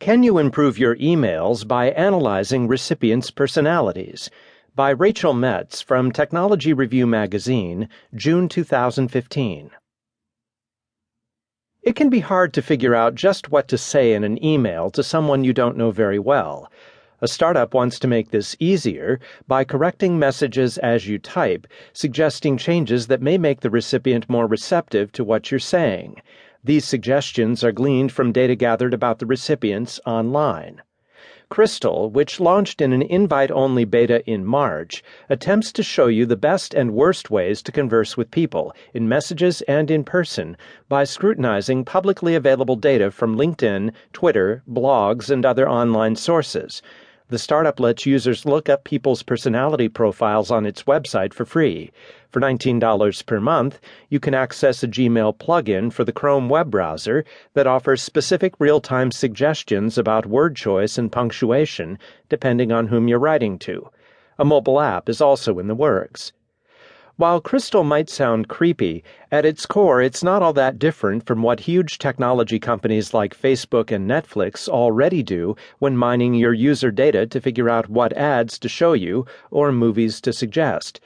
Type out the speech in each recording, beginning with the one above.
Can You Improve Your Emails by Analyzing Recipients' Personalities? By Rachel Metz from Technology Review Magazine, June 2015. It can be hard to figure out just what to say in an email to someone you don't know very well. A startup wants to make this easier by correcting messages as you type, suggesting changes that may make the recipient more receptive to what you're saying. These suggestions are gleaned from data gathered about the recipients online. Crystal, which launched in an invite-only beta in March, attempts to show you the best and worst ways to converse with people, in messages and in person, by scrutinizing publicly available data from LinkedIn, Twitter, blogs, and other online sources. The startup lets users look up people's personality profiles on its website for free. For $19 per month, you can access a Gmail plugin for the Chrome web browser that offers specific real-time suggestions about word choice and punctuation, depending on whom you're writing to. A mobile app is also in the works. While Crystal might sound creepy, at its core it's not all that different from what huge technology companies like Facebook and Netflix already do when mining your user data to figure out what ads to show you or movies to suggest.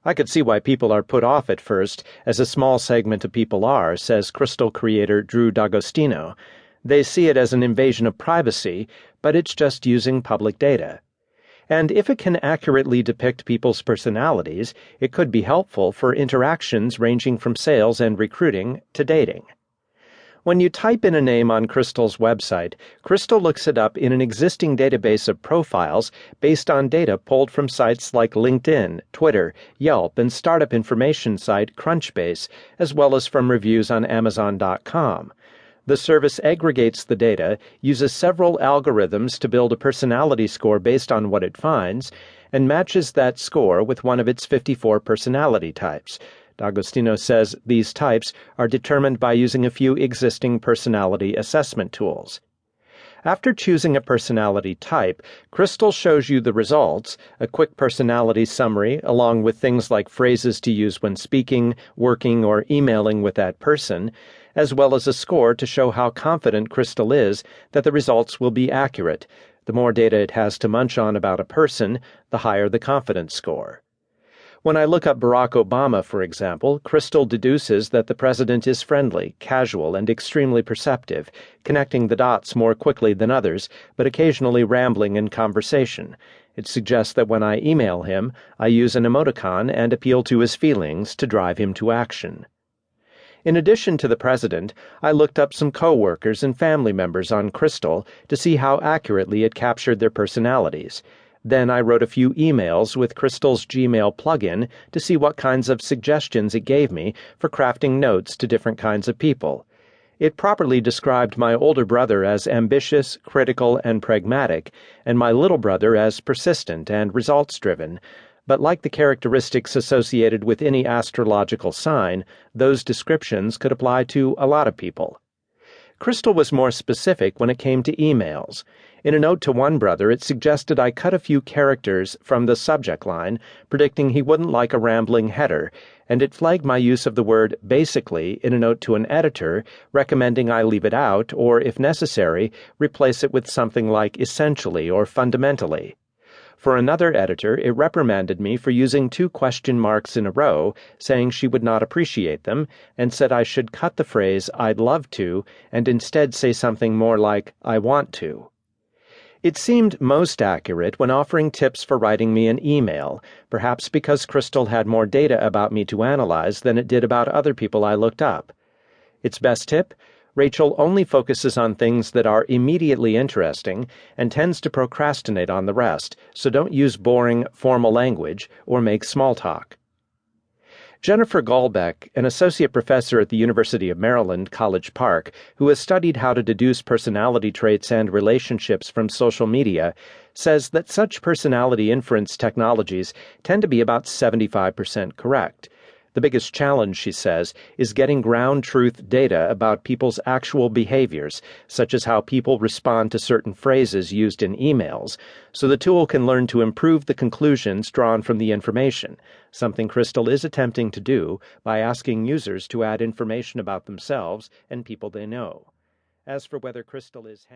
I could see why people are put off at first, as a small segment of people are, says Crystal creator Drew D'Agostino. They see it as an invasion of privacy, but it's just using public data. And if it can accurately depict people's personalities, it could be helpful for interactions ranging from sales and recruiting to dating. When you type in a name on Crystal's website, Crystal looks it up in an existing database of profiles based on data pulled from sites like LinkedIn, Twitter, Yelp, and startup information site Crunchbase, as well as from reviews on Amazon.com. The service aggregates the data, uses several algorithms to build a personality score based on what it finds, and matches that score with one of its 54 personality types. D'Agostino says these types are determined by using a few existing personality assessment tools. After choosing a personality type, Crystal shows you the results, a quick personality summary along with things like phrases to use when speaking, working, or emailing with that person, as well as a score to show how confident Crystal is that the results will be accurate. The more data it has to munch on about a person, the higher the confidence score. When I look up Barack Obama, for example, Crystal deduces that the president is friendly, casual, and extremely perceptive, connecting the dots more quickly than others, but occasionally rambling in conversation. It suggests that when I email him, I use an emoticon and appeal to his feelings to drive him to action. In addition to the president, I looked up some co-workers and family members on Crystal to see how accurately it captured their personalities. Then I wrote a few emails with Crystal's Gmail plugin to see what kinds of suggestions it gave me for crafting notes to different kinds of people. It properly described my older brother as ambitious, critical, and pragmatic, and my little brother as persistent and results-driven. But like the characteristics associated with any astrological sign, those descriptions could apply to a lot of people. Crystal was more specific when it came to emails. In a note to one brother, it suggested I cut a few characters from the subject line, predicting he wouldn't like a rambling header, and it flagged my use of the word basically in a note to an editor, recommending I leave it out or, if necessary, replace it with something like essentially or fundamentally. For another editor, it reprimanded me for using 2 question marks in a row, saying she would not appreciate them, and said I should cut the phrase "I'd love to" and instead say something more like "I want to." It seemed most accurate when offering tips for writing me an email, perhaps because Crystal had more data about me to analyze than it did about other people I looked up. Its best tip? Rachel only focuses on things that are immediately interesting and tends to procrastinate on the rest, so don't use boring, formal language or make small talk. Jennifer Gallbeck, an associate professor at the University of Maryland, College Park, who has studied how to deduce personality traits and relationships from social media, says that such personality inference technologies tend to be about 75% correct. The biggest challenge, she says, is getting ground truth data about people's actual behaviors, such as how people respond to certain phrases used in emails, so the tool can learn to improve the conclusions drawn from the information, something Crystal is attempting to do by asking users to add information about themselves and people they know. As for whether Crystal is